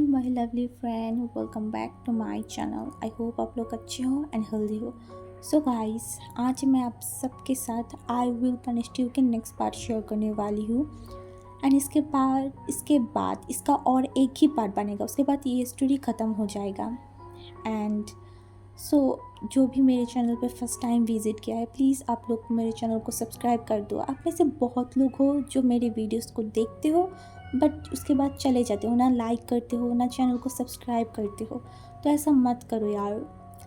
My lovely friend, welcome back to my channel. I hope आप लोग अच्छे हो एंड हेल्दी हो। सो गाइस, आज मैं आप सबके साथ आई विल पनिश यू के नेक्स्ट पार्ट शेयर करने वाली हूँ। एंड इसके बाद इसका और एक ही पार्ट बनेगा, उसके बाद ये स्टोरी ख़त्म हो जाएगा। एंड जो भी मेरे चैनल पे फर्स्ट टाइम विज़िट किया है, प्लीज़ आप लोग मेरे चैनल को सब्सक्राइब कर दो। आप में से बहुत लोग हो जो मेरे वीडियोस को देखते हो बट उसके बाद चले जाते हो, ना लाइक करते हो ना चैनल को सब्सक्राइब करते हो। तो ऐसा मत करो यार,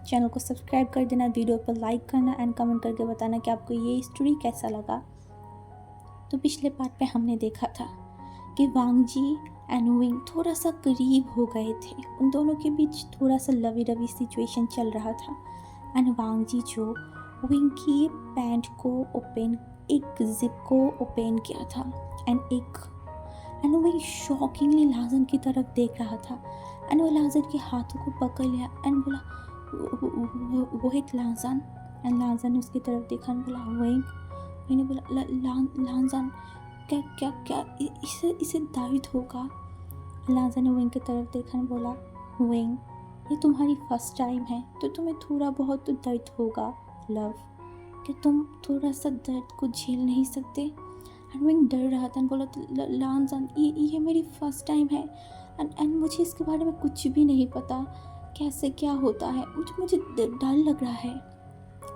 चैनल को सब्सक्राइब कर देना, वीडियो पर लाइक करना एंड कमेंट करके बताना कि आपको ये स्टोरी कैसा लगा। तो पिछले पार्ट में हमने देखा था कि वांग जी एंड विंग थोड़ा सा करीब हो गए थे। उन दोनों के बीच थोड़ा सा लवी डवी सिचुएशन चल रहा था। एंड वांग जी जो विंग की पैंट को ओपन, एक जिप को ओपन किया था एंड वो शॉकिंगली लाजन की तरफ देख रहा था। एंड वो लाजन के हाथों को पकड़ लिया एंड बोला वो एक लाजन। एंड लाजन ने उसकी तरफ देखा एंड बोला विंग। मैंने बोला लाजन क्या क्या क्या इसे दर्द होगा। लाजन ने विंग की तरफ देखा एंड बोला विंग, ये तुम्हारी फर्स्ट टाइम है तो तुम्हें थोड़ा बहुत तो दर्द होगा लव। कि तुम थोड़ा सा दर्द को झेल नहीं सकते। एंड विंग डर रहा था एंड बोला लाजन ये मेरी फर्स्ट टाइम है एंड मुझे इसके बारे में कुछ भी नहीं पता, कैसे क्या होता है, मुझे डर लग रहा है।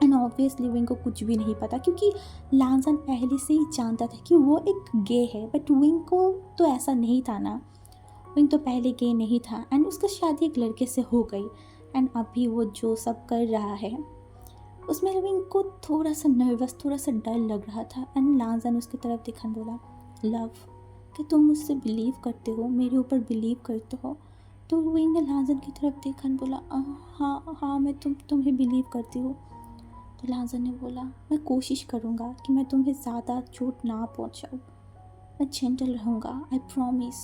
एंड ऑब्वियसली विंग को कुछ भी नहीं पता क्योंकि लाजन पहले से ही जानता था कि वो एक गे है। बट विंग को तो ऐसा नहीं था ना, विंग तो पहले गे नहीं था एंड उसका शादी एक लड़के से हो गई। एंड अभी वो जो सब कर रहा है उसमें विंग को थोड़ा सा नर्वस, थोड़ा सा डर लग रहा था। एंड लाजन उसकी तरफ देखा बोला लव, कि तुम मुझसे बिलीव करते हो, मेरे ऊपर बिलीव करते हो। तो विंग ने लाजन की तरफ देखा बोला हाँ हाँ मैं तुम्हें बिलीव करती हूँ। तो लाजन ने बोला मैं कोशिश करूँगा कि मैं तुम्हें ज़्यादा चोट ना पहुँचाऊँ, मैं जेंटल रहूँगा, आई प्रॉमिस।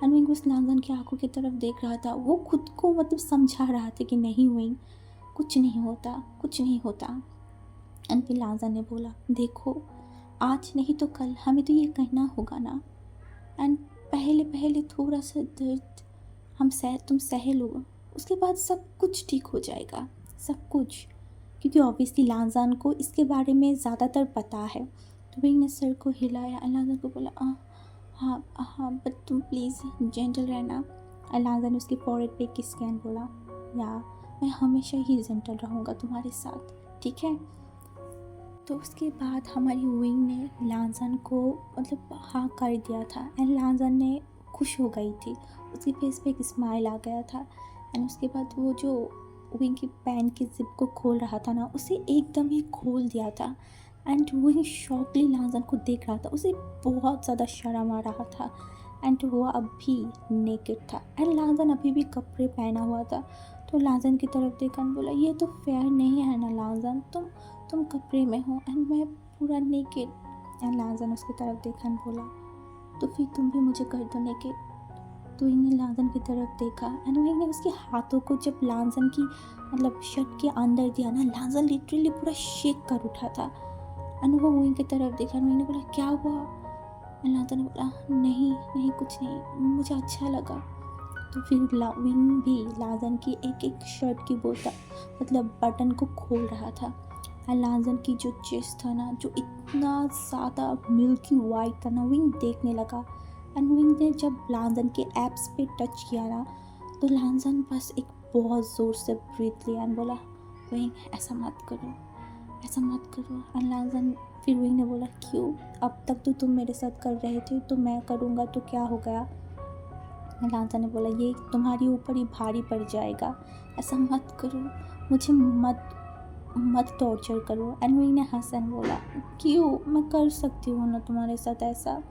एंड विंग उस लाजन की आंखों की तरफ देख रहा था, वो खुद को समझा रहा था कि नहीं विंग, कुछ नहीं होता, कुछ नहीं होता। एंड फिर लाजन ने बोला देखो, आज नहीं तो कल हमें तो ये कहना होगा ना। एंड पहले पहले थोड़ा सा दर्द तुम सह लो, उसके बाद सब कुछ ठीक हो जाएगा, सब कुछ। क्योंकि ऑब्वियसली लाजन को इसके बारे में ज़्यादातर पता है। तो विंग ने सर को हिलाया, लाजन को बोला हाँ हाँ बट तुम प्लीज़ जेंटल रहना। लाजन ने उसके फॉरहेड पे किस किया एंड बोला या मैं हमेशा ही जेंटल रहूँगा तुम्हारे साथ, ठीक है। तो उसके बाद हमारी विंग ने लाजन को हाँ कर दिया था एंड लाजन ने खुश हो गई थी, उसके फेस पे एक स्माइल आ गया था। एंड उसके बाद वो जो विंग की पैंट की जिप को खोल रहा था ना, उसे एकदम ही खोल दिया था। एंड विंग शॉकली लाजन को देख रहा था, उसे बहुत ज़्यादा शर्म आ रहा था। एंड वो अभी नेकेड था एंड लाजन अभी भी कपड़े पहना हुआ था। तो लाजन की तरफ देखा और बोला ये तो फेयर नहीं है ना लाजन, तुम कपड़े में हो एंड मैं पूरा नेकेड। एंड लाजन उसकी तरफ देखा और बोला तो फिर तुम भी मुझे कर दो नेकेड। तो विंग ने लाजन की तरफ देखा एंड विंग ने उसके हाथों को जब लाजन की शर्ट के अंदर दिया ना, लाजन लिटरली पूरा शेक कर उठा था। एंड वो विंग की तरफ देखा, विंग ने बोला क्या हुआ। एंड लाजन ने बोला नहीं नहीं कुछ नहीं, मुझे अच्छा लगा। तो फिर विंग भी लाजन की एक एक शर्ट की बटन को खोल रहा था। एंड लाजन की जो चेस्ट था ना, जो इतना ज़्यादा मिल्की वाइट था ना, विंग देखने लगा। एंड विंग ने जब लाजन के एब्स पे टच किया ना, तो लाजन बस एक बहुत ज़ोर से ब्रीथ लिया एंड बोला विंग ऐसा मत करो, ऐसा मत करो। एंड लाजन फिर विंग ने बोला क्यों, अब तक तो तुम मेरे साथ कर रहे थे, तो मैं करूँगा तो क्या हो गया। लाजन ने बोला ये तुम्हारे ऊपर ही भारी पड़ जाएगा, ऐसा मत करो, मुझे मत टॉर्चर करो। एंड विंग ने हंसा बोला क्यों, मैं कर सकती हूँ ना तुम्हारे साथ ऐसा।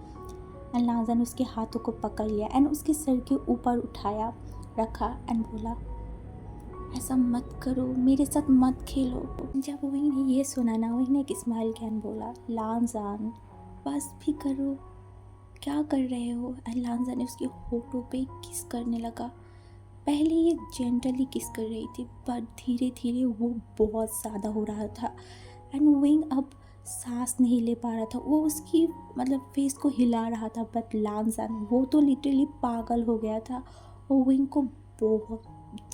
एंड लाजन उसके हाथों को पकड़ लिया एंड उसके सर के ऊपर उठाया रखा एंड बोला ऐसा मत करो, मेरे साथ मत खेलो। जब विंग ने ये सुना ना, विंग ने एक स्माइल किया एंड बोला लाजन बस भी करो, क्या कर रहे हो। एंड लाजन ने उसके होठों पे किस करने लगा। पहले ये जेंटली किस कर रही थी बट धीरे धीरे वो बहुत ज़्यादा हो रहा था। एंड विंग अब सांस नहीं ले पा रहा था, वो उसकी फेस को हिला रहा था। बट लाजन वो तो लिटरली पागल हो गया था, वो विंग को बहुत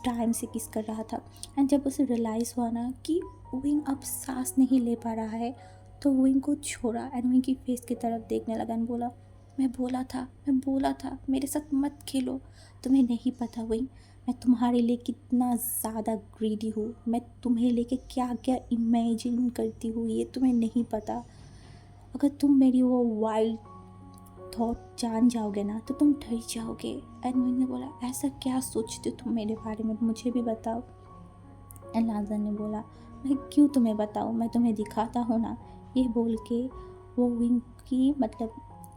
टाइम से किस कर रहा था। एंड जब उसे रियलाइज़ हुआ ना कि विंग अब सांस नहीं ले पा रहा है, तो विंग को छोड़ा एंड विंग की फेस की तरफ देखने लगा एंड बोला, मैं बोला था मेरे साथ मत खेलो। तुम्हें नहीं पता विंग, मैं तुम्हारे लिए कितना ज़्यादा ग्रीडी हूँ, मैं तुम्हें लेके क्या क्या इमेजिन करती हूँ ये तुम्हें नहीं पता। अगर तुम मेरी वो वाइल्ड थॉट जान जाओगे ना तो तुम डर जाओगे। एंड विंग ने बोला, ऐसा क्या सोचते हो तुम मेरे बारे में, मुझे भी बताओ। एंड लाजर ने बोला, मैं क्यों तुम्हें बताऊँ, मैं तुम्हें दिखाता हूँ ना। ये बोल के वो विंग की मतलब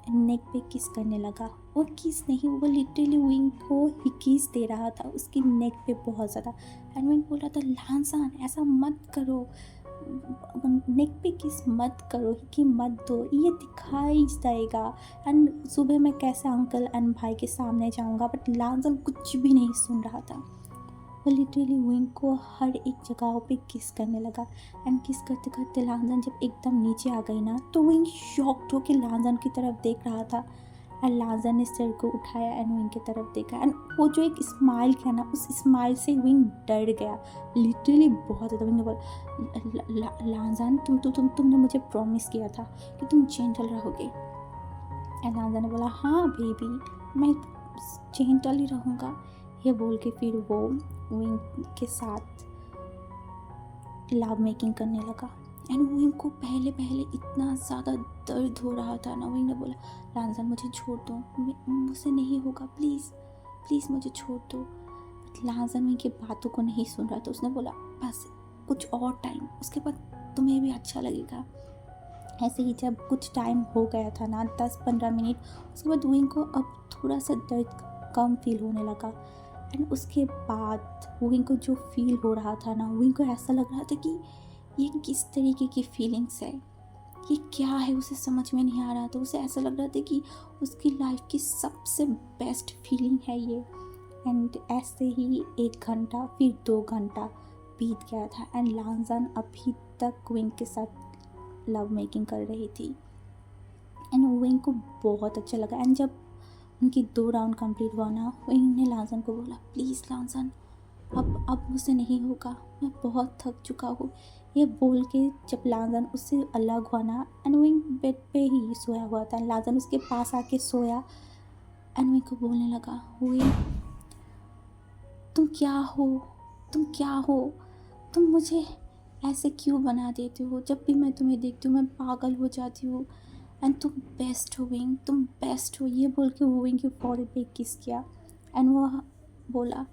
नेक पे किस करने लगा। और किस नहीं, वो लिटरली विंग को ही किस दे रहा था उसकी नेक पे बहुत ज़्यादा। एंड विंग बोल रहा था, लांसान ऐसा मत करो, नेक पे किस मत करो कि मत दो, ये दिखाई जाएगा। एंड सुबह मैं कैसे अंकल एंड भाई के सामने जाऊंगा। बट लांसन कुछ भी नहीं सुन रहा था। वो लिटरली विंग को हर एक जगह पे किस करने लगा। एंड किस करते करते लांसन जब एकदम नीचे आ गई ना, तो विंग शॉक्ड होकर लांसन की तरफ देख रहा था। एंड लांसन ने सिर को उठाया एंड विंग की तरफ देखा। एंड वो जो एक स्माइल किया ना, उस स्माइल से विंग डर गया लिटरली बहुत ज़्यादा। विंग ने बोला, लांसन तुमने मुझे प्रॉमिस किया था कि तुम जेंटल रहोगे। एंड लांसन ने बोला, हाँ बेबी, मैं जेंटल ही रहूँगा। ये बोल के फिर वो विंग के साथ लव मेकिंग करने लगा। एंड विंग को पहले पहले इतना ज़्यादा दर्द हो रहा था ना। विंग ने बोला, लांसन मुझे छोड़ दो, मुझसे नहीं होगा, प्लीज़ प्लीज़ मुझे छोड़ दो। बट लांसन विंग की बातों को नहीं सुन रहा था। उसने बोला, बस कुछ और टाइम, उसके बाद तुम्हें भी अच्छा लगेगा। ऐसे ही जब कुछ टाइम हो गया था ना, 10-15 मिनट, उसके बाद विंग को अब थोड़ा सा दर्द कम फील होने लगा। एंड उसके बाद विंग को जो फील हो रहा था ना, विंग को ऐसा लग रहा था कि ये किस तरीके की फीलिंग्स है, ये क्या है, उसे समझ में नहीं आ रहा था। उसे ऐसा लग रहा था कि उसकी लाइफ की सबसे बेस्ट फीलिंग है ये। एंड ऐसे ही 1 घंटा फिर 2 घंटा बीत गया था। एंड लांसन अभी तक विंग के साथ लव मेकिंग कर रही थी। एंड विंग को बहुत अच्छा लगा। एंड जब उनकी 2 राउंड कंप्लीट हुआ ना, विंग ने लांसन को बोला, प्लीज़ लांसन, अब मुझसे नहीं होगा, मैं बहुत थक चुका हूँ। ये बोल के जब लांसन उससे अलग हुआ ना, एंड विंग बेड पे ही सोया हुआ था। लांसन उसके पास आके सोया। एंड विंग को बोलने लगा, विंग तुम क्या हो, तुम क्या हो, तुम मुझे ऐसे क्यों बना देते हो, जब भी मैं तुम्हें देखती हूँ मैं पागल हो जाती हूँ। एंड तुम बेस्ट हो विंग, तुम बेस्ट हो। ये बोल के वो विंग के फॉरहेड पे किस किया। एंड वो बोला,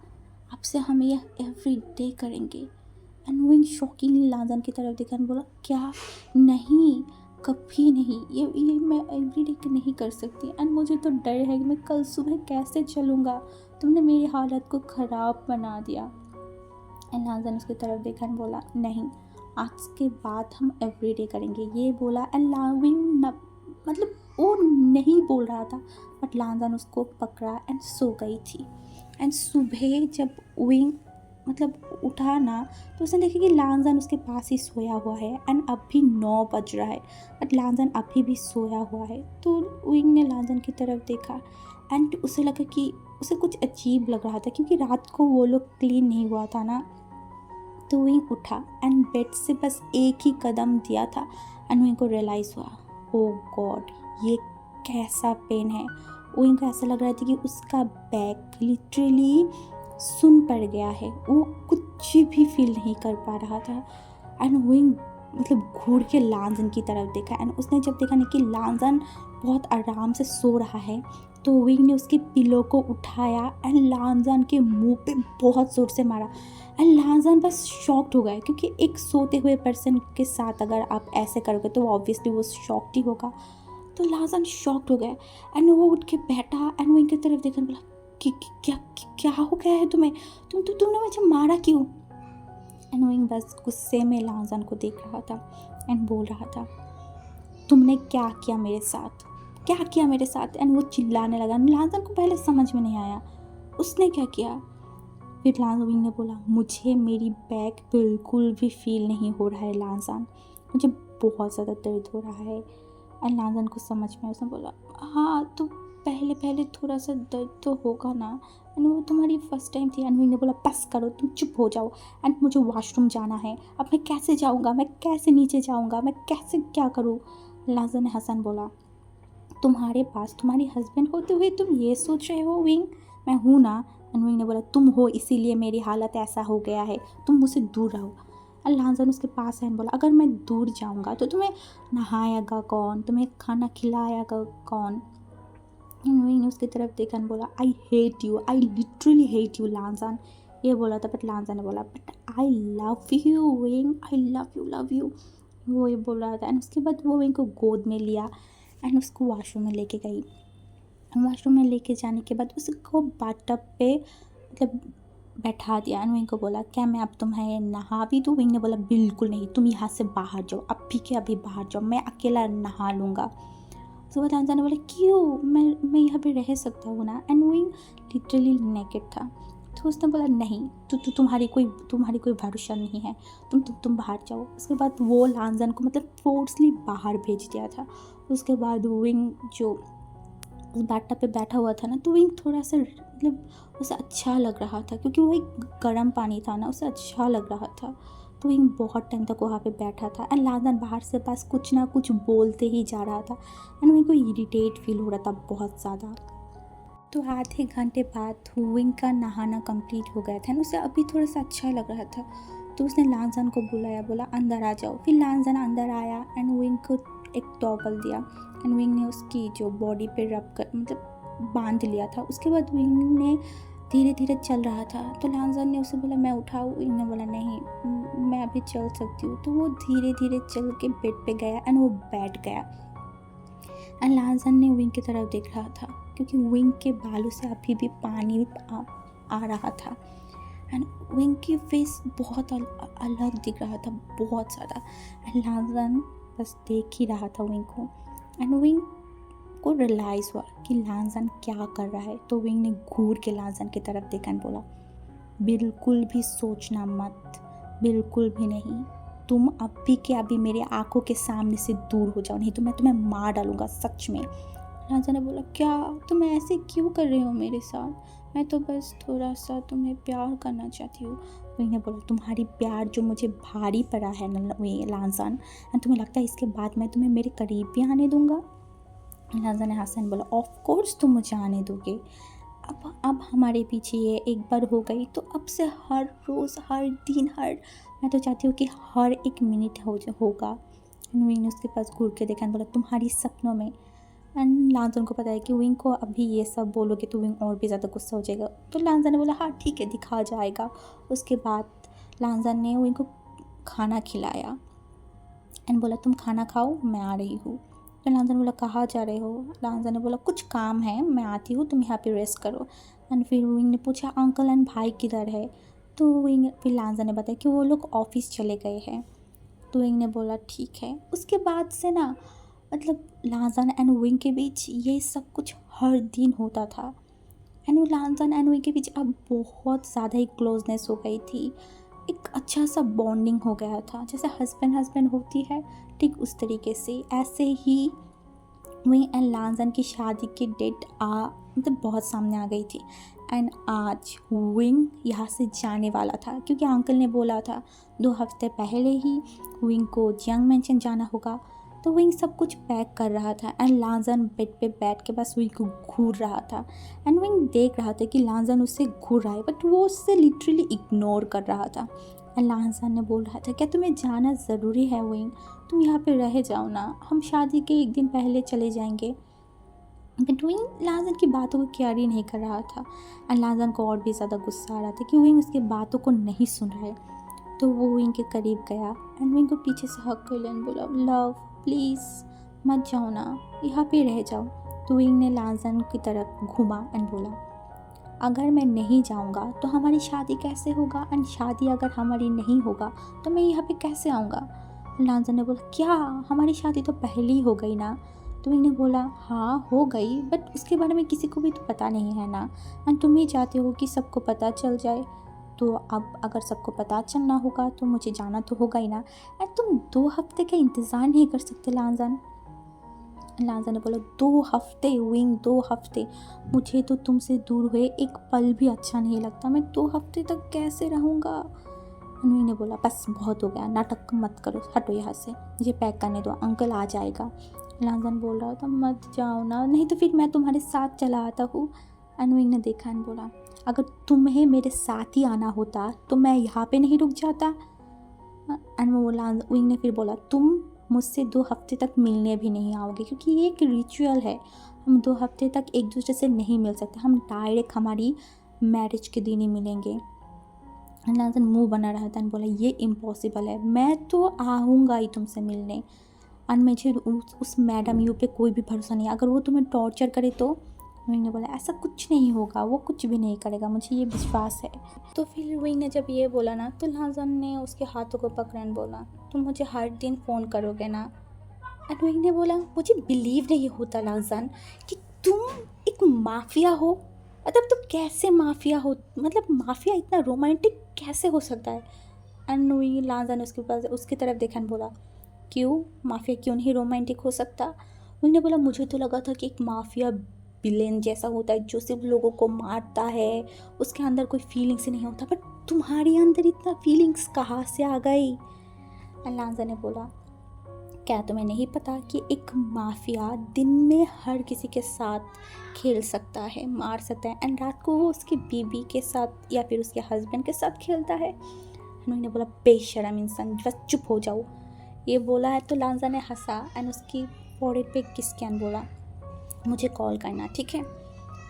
अब से हम ये एवरी डे करेंगे। एंड विंग शॉकिंगली लांसन की तरफ देखा एंड बोला, क्या, नहीं, कभी नहीं, ये मैं एवरी डे नहीं कर सकती। एंड मुझे तो डर है कि मैं कल सुबह कैसे चलूँगा, तुमने मेरी हालत को ख़राब बना दिया। एंड लांसन उसकी तरफ देखा एंड बोला, नहीं, आज के बाद हम एवरीडे करेंगे। ये बोला एंड विंग मतलब वो नहीं बोल रहा था, बट लांसन उसको पकड़ा एंड सो गई थी। एंड सुबह जब विंग मतलब उठा ना, तो उसने देखा कि लांसन उसके पास ही सोया हुआ है। एंड अभी 9 बज रहा है, बट लांसन अभी भी सोया हुआ है। तो विंग ने लांसन की तरफ देखा एंड उसे लगा कि उसे कुछ अजीब लग रहा था, क्योंकि रात को वो लोग क्लीन नहीं हुआ था ना। तो विंग उठा एंड बेड से बस एक ही कदम दिया था एंड विंग को रियलाइज़ हुआ, ओ गॉड, ये कैसा पेन है। विंग को ऐसा लग रहा था कि उसका बैक लिटरली सुन पड़ गया है, वो कुछ भी फील नहीं कर पा रहा था। एंड विंग मतलब घूर के लांसन की तरफ देखा। एंड उसने जब देखा ना कि लांसन बहुत आराम से सो रहा है, तो विंग ने उसके पिलो को उठाया एंड लांसन के मुंह पे बहुत ज़ोर से मारा। एंड लांसन बस शॉक्ड हो गया, क्योंकि एक सोते हुए पर्सन के साथ अगर आप ऐसे करोगे तो ऑब्वियसली वो शॉक्ड ही होगा। तो लांसन शॉक्ड हो गया एंड वो उठ के बैठा एंड विंग की तरफ देखा, बोला कि क्या हो गया है तुम्हें, तुमने मुझे मारा क्यों। एंड विंग बस गुस्से में लांसन को देख रहा था एंड बोल रहा था, तुमने क्या किया मेरे साथ, क्या किया मेरे साथ। एंड वो चिल्लाने लगा। लांसन को पहले समझ में नहीं आया उसने क्या किया। फिर विंग ने बोला, मुझे मेरी बैक बिल्कुल भी फील नहीं हो रहा है लांसन, मुझे बहुत ज़्यादा दर्द हो रहा है। एंड लांसन को समझ में, उसने बोला, हाँ तो पहले थोड़ा सा दर्द तो होगा ना, एंड वो तुम्हारी फर्स्ट टाइम थी। एंड ने बोला बस करो, तुम चुप हो जाओ, एंड मुझे वॉशरूम जाना है, अब मैं कैसे जाऊँगा, मैं कैसे नीचे जाऊँगा, मैं कैसे क्या करूँ। लाजन ने हसन बोला तुम्हारे पास तुम्हारे हस्बैंड होते हुए तुम ये सोच रहे हो विंग, मैं हूँ ना। एंड विंग ने बोला तुम हो, इसीलिए मेरी हालत ऐसा हो गया है, तुम मुझसे दूर रहो। एंड लाजन उसके पास है, बोला अगर मैं दूर जाऊँगा तो तुम्हें नहाएगा कौन, तुम्हें खाना खिलाएगा कौन। विंग ने उसकी तरफ देखा और बोला I hate you, I literally hate you Lan Zhan. ये बोला था, बट लांजान ने बोला but I love you Ying, I love you. वो ये बोल रहा था। एंड उसके बाद वो विंग को गोद में लिया एंड उसको वॉशरूम में लेके गई। वॉशरूम में लेके जाने के बाद उसको बाथटब पे मतलब बैठा दिया। एंड विंग को बोला क्या मैं अब तुम्हें नहा भी दूँ। विंग ने बोला बिल्कुल नहीं, तुम यहाँ से बाहर जाओ, अभी के अभी बाहर जाओ, मैं अकेला नहा लूँगा। उसके बाद लांजा ने बोला क्यों, मैं यहाँ पे रह सकता हूँ ना। एंड विंग लिटरली नेकेड था। तो उसने बोला नहीं, तुम्हारी कोई भरोसा नहीं है, तुम बाहर जाओ। उसके बाद वो लांजन को मतलब फोर्सली बाहर भेज दिया था। उसके बाद विंग जो उस बाथटब पे बैठा हुआ था ना, तो विंग थोड़ा सा मतलब उसे अच्छा लग रहा था, क्योंकि वो एक गर्म पानी था ना, उसे अच्छा लग रहा था। तो विंग बहुत टाइम तक वहाँ पे बैठा था। एंड लांजन बाहर से पास कुछ ना कुछ बोलते ही जा रहा था। एंड विंग को इरिटेट फील हो रहा था बहुत ज़्यादा। तो आधे घंटे बाद विंग का नहाना कंप्लीट हो गया था ना, उसे अभी थोड़ा सा अच्छा लग रहा था। तो उसने लांजन को बुलाया, बोला अंदर आ जाओ। फिर लांजन अंदर आया एंड विंग को एक टॉवल दिया। एंड विंग ने उसकी जो बॉडी पे रब कर मतलब बांध लिया था। उसके बाद विंग ने धीरे धीरे चल रहा था। तो लांजन ने उसे बोला मैं उठाऊँ। विंग ने बोला नहीं, मैं अभी चल सकती हूँ। तो वो धीरे धीरे चल के बेड पे गया एंड वो बैठ गया। एंड लांजन ने विंग की तरफ देख रहा था, क्योंकि विंग के बालों से अभी भी पानी आ रहा था। एंड विंग की फेस बहुत अलग दिख रहा था, बहुत ज़्यादा। एंड लांजन बस देख ही रहा था विंग को। एंड विंग को रियलाइज़ हुआ कि लांजन क्या कर रहा है। तो विंग ने घूर के लांजन की तरफ देखा और बोला बिल्कुल भी सोचना मत, बिल्कुल भी नहीं, तुम अभी के अभी मेरे आंखों के सामने से दूर हो जाओ, नहीं तो मैं तुम्हें मार डालूंगा सच में। राजा ने बोला क्या तुम ऐसे क्यों कर रहे हो मेरे साथ, मैं तो बस थोड़ा सा तुम्हें प्यार करना चाहती हूँ। वही ने बोला तुम्हारी प्यार जो मुझे भारी पड़ा है लांजान, तुम्हें लगता है इसके बाद मैं तुम्हें मेरे करीब भी आने दूंगा। लांजा ने हंसा बोला ऑफ कोर्स तुम मुझे आने दोगे, अब हमारे पीछे ये एक बार हो गई तो अब से हर रोज़ हर दिन मैं तो चाहती हूँ कि हर एक मिनट होगा। विंग ने उसके पास घूर के देखा बोला तुम्हारी सपनों में। एंड लांजन को पता है कि विंग को अभी ये सब बोलोगे तो विंग और भी ज़्यादा गुस्सा हो जाएगा। तो लांजन ने बोला हाँ ठीक है दिखा जाएगा। उसके बाद लांजन ने विंग को खाना खिलाया एंड बोला तुम खाना खाओ मैं आ रही हूँ। तो लांजन बोला कहाँ जा रहे हो। लांजन ने बोला कुछ काम है मैं आती हूँ, तुम यहाँ पे रेस्ट करो। एंड फिर विंग ने पूछा अंकल एंड भाई किधर है। तो विंग फिर लांजन ने बताया कि वो लोग ऑफिस चले गए हैं। तो विंग ने बोला ठीक है। उसके बाद से ना मतलब लांजन एंड विंग के बीच ये सब कुछ हर दिन होता था। एंड वो लांजन एंड विंग के बीच अब बहुत ज़्यादा ही क्लोजनेस हो गई थी, एक अच्छा सा बॉन्डिंग हो गया था, जैसे हस्बैंड होती है ठीक उस तरीके से। ऐसे ही विंग एंड लांजन की शादी की डेट मतलब बहुत सामने आ गई थी। एंड आज विंग यहाँ से जाने वाला था, क्योंकि अंकल ने बोला था 2 हफ्ते पहले ही विंग को जंग मेंशन जाना होगा। तो विंग सब कुछ पैक कर रहा था एंड लांजन बेड पे बैठ के बस विंग को घूर रहा था। एंड विंग देख रहा था कि लांजन उससे घूर रहा है, बट वो उससे लिटरली इग्नोर कर रहा था। एंड लांजन ने बोल रहा था क्या तुम्हें जाना ज़रूरी है विंग, तुम यहाँ पे रह जाओ ना, हम शादी के एक दिन पहले चले जाएंगे। बट विंग लांजन की बातों को केयर ही नहीं कर रहा था। एंड लांजन को और भी ज़्यादा गुस्सा आ रहा था कि विंग उसकी बातों को नहीं सुन रहा है। तो वो विंग के करीब गया एंड विंग को पीछे से हक कर लिया एंड बोला लव प्लीज़ मत जाओ ना, यहाँ पे रह जाओ। तो विंग ने लांजन की तरफ घूमा एंड बोला अगर मैं नहीं जाऊँगा तो हमारी शादी कैसे होगा, एंड शादी अगर हमारी नहीं होगा तो मैं यहाँ पे कैसे आऊँगा। लांजन ने बोला क्या हमारी शादी तो पहले ही हो गई ना। तो विंग ने बोला हाँ हो गई, बट उसके बारे में किसी को भी तो पता नहीं है ना, एंड तुम ही चाहते हो कि सबको पता चल जाए। तो अब अगर सबको पता चलना होगा तो मुझे जाना तो होगा ही ना, एंड तुम 2 हफ्ते का इंतज़ार नहीं कर सकते लांजन। लाजा ने बोला 2 हफ्ते विंग, 2 हफ्ते? मुझे तो तुमसे दूर हुए एक पल भी अच्छा नहीं लगता, मैं 2 हफ्ते तक कैसे रहूँगा? विंग ने बोला बस बहुत हो गया, नाटक मत करो, हटो यहाँ से, मुझे पैक करने दो, अंकल आ जाएगा। लाजन बोल रहा था मत जाओ ना, नहीं तो फिर मैं तुम्हारे साथ चला आता हूँ। विंग ने देखा और बोला अगर तुम्हें मेरे साथ ही आना होता तो मैं यहाँ पे नहीं रुक जाता। विंग ने फिर बोला तुम मुझसे 2 हफ्ते तक मिलने भी नहीं आओगे, क्योंकि ये एक रिचुअल है, हम 2 हफ्ते तक एक दूसरे से नहीं मिल सकते, हम डायरेक्ट हमारी मैरिज के दिन ही मिलेंगे। लाजन मुंह बना रहा था और बोला ये इम्पॉसिबल है, मैं तो आऊँगा ही तुमसे मिलने, और मुझे उस मैडम यू पे कोई भी भरोसा नहीं है, अगर वो तुम्हें टॉर्चर करे तो। विंग ने बोला ऐसा कुछ नहीं होगा, वो कुछ भी नहीं करेगा, मुझे ये विश्वास है। तो फिर विंग ने जब ये बोला ना तो लाजन ने उसके हाथों को पकड़न बोला तुम मुझे हर दिन फ़ोन करोगे ना? एंड विंग ने बोला मुझे बिलीव नहीं होता लाजन कि तुम एक माफिया हो, मतलब तुम कैसे माफिया हो, मतलब माफिया इतना रोमांटिक कैसे हो सकता है? एंड विंग लाजन उसके पास उसकी तरफ देखा और बोला क्यों, माफिया क्यों नहीं रोमांटिक हो सकता? उन्होंने बोला मुझे तो लगा था कि एक माफिया विलेन जैसा होता है जो सिर्फ लोगों को मारता है, उसके अंदर कोई फीलिंग्स ही नहीं होता, बट तुम्हारे अंदर इतना फीलिंग्स कहाँ से आ गई? लांजा ने बोला क्या तुम्हें नहीं पता कि एक माफिया दिन में हर किसी के साथ खेल सकता है, मार सकता है, एंड रात को वो उसकी बीवी के साथ या फिर उसके हस्बैंड के साथ खेलता है? उन्होंने बोला बेशरम इंसान, बस चुप हो जाओ। ये बोला है तो लांजा ने हंसा एंड उसकी फोrehead पे किस कैन बोला मुझे कॉल करना, ठीक है?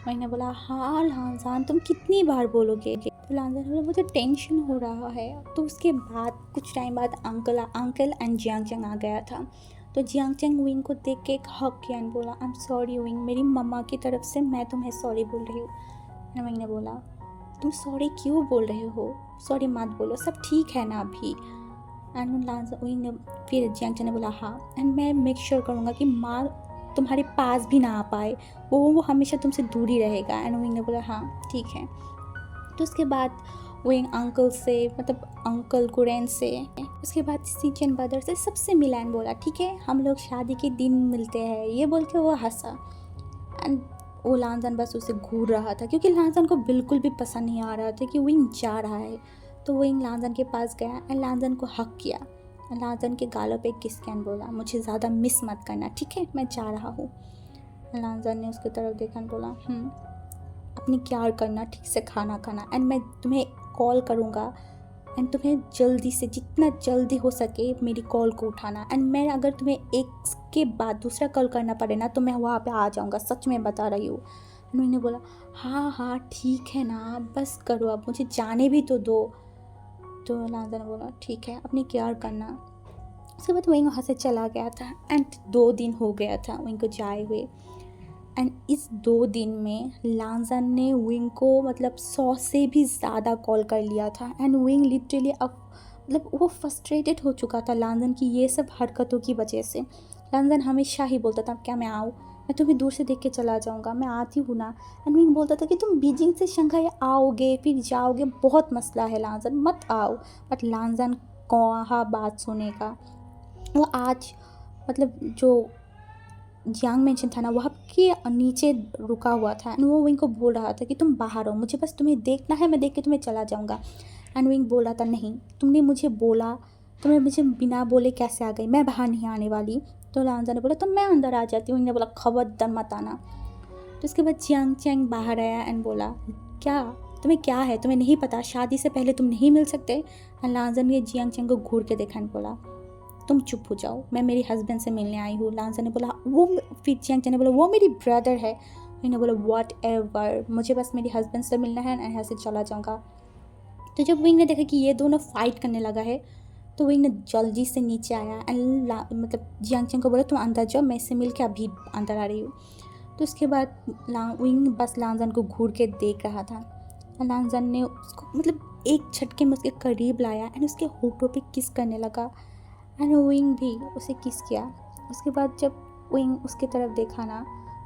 मैंने बोला हाँ लांजान तुम कितनी बार बोलोगे? तो लांजा ने बोला मुझे टेंशन हो रहा है। तो उसके बाद कुछ टाइम बाद अंकल एंड जियांग चंग आ गया था। तो जियांग चंग विंग को देख के एक हक किया एंड बोला आई एम सॉरी विंग, मेरी मम्मा की तरफ से मैं तुम्हें सॉरी बोल रही हूँ। विंग ने बोला तुम सॉरी क्यों बोल रहे हो, सॉरी मत बोलो, सब ठीक है ना अभी? एंड लांजा विंग ने फिर जियांग चंग ने बोला हाँ, एंड मैं मेक श्योर करूँगा कि माँ तुम्हारे पास भी ना आ पाए, वो हमेशा तुमसे दूर ही रहेगा। एंड विंग ने बोला हाँ ठीक है। तो उसके बाद विंग अंकल से, मतलब अंकल कुरैन से, उसके बाद सीचन ब्रदर से, सबसे मिला एंड बोला ठीक है हम लोग शादी के दिन मिलते हैं। ये बोल के वो हंसा एंड वो लांजन बस उसे घूर रहा था, क्योंकि लांजन को बिल्कुल भी पसंद नहीं आ रहा था कि विंग जा रहा है। तो विंग लांजन के पास गया एंड लांजन को हक किया, लांजन के गालों पे किस कैन बोला मुझे ज़्यादा मिस मत करना, ठीक है मैं जा रहा हूँ। लांजन ने उसकी तरफ देखा और बोला अपनी केयर करना, ठीक से खाना खाना, एंड मैं तुम्हें कॉल करूँगा एंड तुम्हें जल्दी से जितना जल्दी हो सके मेरी कॉल को उठाना, एंड मैं अगर तुम्हें एक के बाद दूसरा कॉल करना पड़े ना तो मैं वहाँ पे आ जाऊँगा, सच में बता रही हूँ। उन्होंने बोला हाँ हाँ ठीक है ना, बस करो अब मुझे जाने भी तो दो। तो लांजा ने बोला ठीक है अपनी केयर करना। उसके बाद वहीं वहाँ से चला गया था एंड 2 दिन हो गया था विंग को जाए हुए। एंड इस 2 दिन में लांजन ने विंग को मतलब 100 से भी ज़्यादा कॉल कर लिया था एंड विंग लिटरली अब मतलब वो फ्रस्ट्रेटेड हो चुका था लांजन की ये सब हरकतों की वजह से। लांजन हमेशा ही बोलता था क्या मैं आऊँ, मैं तुम्हें दूर से देख के चला जाऊँगा, मैं आती हूँ ना। एंड विंग बोलता था कि तुम बीजिंग से शंघाई आओगे फिर जाओगे, बहुत मसला है लांजन, मत आओ। बट लांजन कहाँ बात सुनेगा, वो आज मतलब जो जियांग मेंशन था ना वहाँ के नीचे रुका हुआ था एंड वो विंग को बोल रहा था कि तुम बाहर हो, मुझे बस तुम्हें देखना है, मैं देख के तुम्हें चला जाऊँगा। एंड विंग बोल रहा था नहीं तुमने मुझे बोला, तुम्हें मुझे बिना बोले कैसे आ गई, मैं बाहर नहीं आने वाली। तो लांजा ने बोला तो मैं अंदर आ जाती हूँ। विंग ने बोला खबरदार मत आना। तो उसके बाद जियांग चैंग बाहर आया एंड बोला क्या तुम्हें क्या है, तुम्हें नहीं पता शादी से पहले तुम नहीं मिल सकते? एंड लांजा ने जियांग चैंग को घूर के देखा एंड बोला तुम चुप हो जाओ, मैं मेरे हस्बैंड से मिलने आई हूँ। लांजा ने बोला वो, फिर जियांग चैंग ने बोला वो मेरी ब्रदर है। मैंने बोला व्हाट एवर, मुझे बस मेरे हस्बैंड से मिलना है, यहाँ से चला जाऊँगा। तो जब विंग ने देखा कि ये दोनों फाइट करने लगा है तो विंग ने जल्दी से नीचे आया एंड मतलब जियांग चैंग को बोला तुम अंदर जाओ, मैं इससे मिल के अभी अंदर आ रही हूँ। तो उसके बाद विंग बस लांजन को घूर के देख रहा था। लांजन ने उसको मतलब एक झटके में उसके करीब लाया एंड उसके होठों पे किस करने लगा एंड विंग भी उसे किस किया। उसके बाद जब विंग उसकी तरफ देखा ना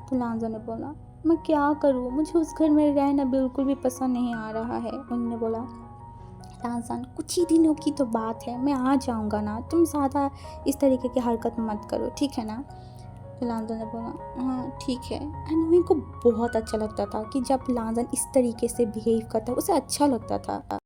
तो लांजा ने बोला मैं क्या करूँ, मुझे उस घर में रहना बिल्कुल भी पसंद नहीं आ रहा है। विंग ने बोला लांजान कुछ ही दिनों की तो बात है, मैं आ जाऊँगा ना, तुम ज़्यादा इस तरीके की हरकत मत करो ठीक है ना। तो लांजन ने बोला हाँ ठीक है। एंड उन्हीं को बहुत अच्छा लगता था कि जब लांजन इस तरीके से बिहेव करता, उसे अच्छा लगता था।